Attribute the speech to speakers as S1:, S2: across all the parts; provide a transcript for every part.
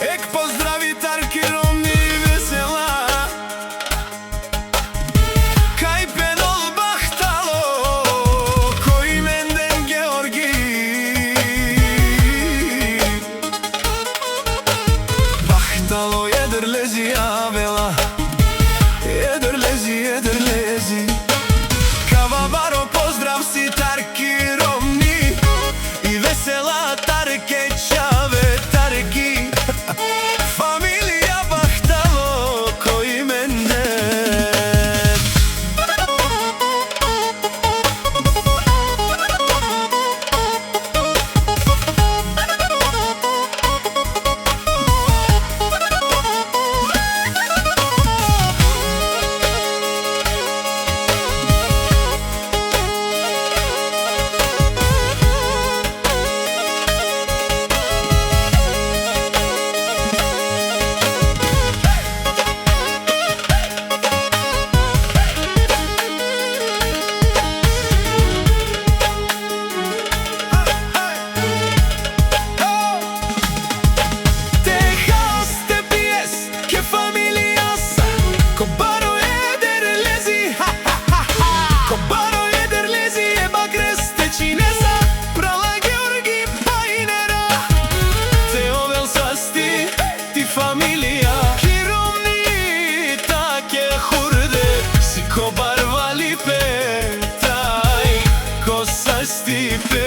S1: Ек поздрави Тарки, Ромни и Весела, кај Пенол Бахтало, кој Менден Георги. Бахтало едрлези Авела, едрлези Кавабаро, поздрав си Тарки, Ромни и Весела, Тарке, Чаве, Тарки. Фамилија Бахтало, кој Менден. Familia Kiromni take hurde si ko barvali pe taj ko sasti pe.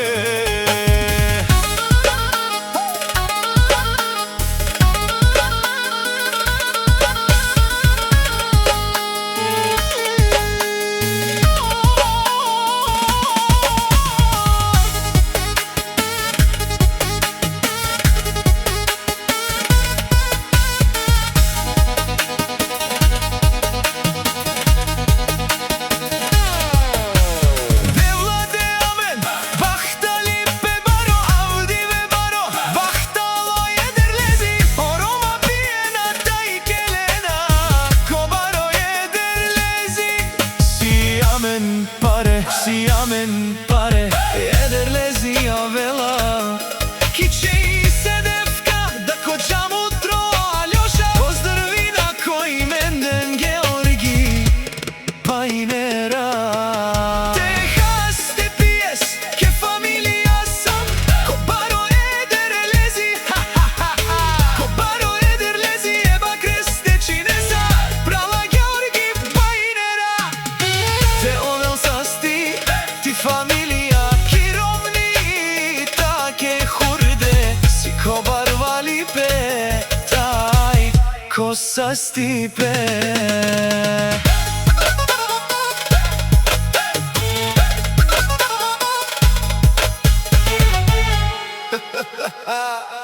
S1: Siamen pare, едрлези Авела, Киче и Седевка, да коđам утро Алјоша, поздрави на кој Менден Георги Пајнера. Техас те пиес, ке фамилија сам, ко баро едрлези, ко баро едрлези еба кресте чинеса, права Георги Пајнера. Те овел састи Familia Kiromni take hurde si ko barvali pe taj ko sasti pe. Ha ha ha.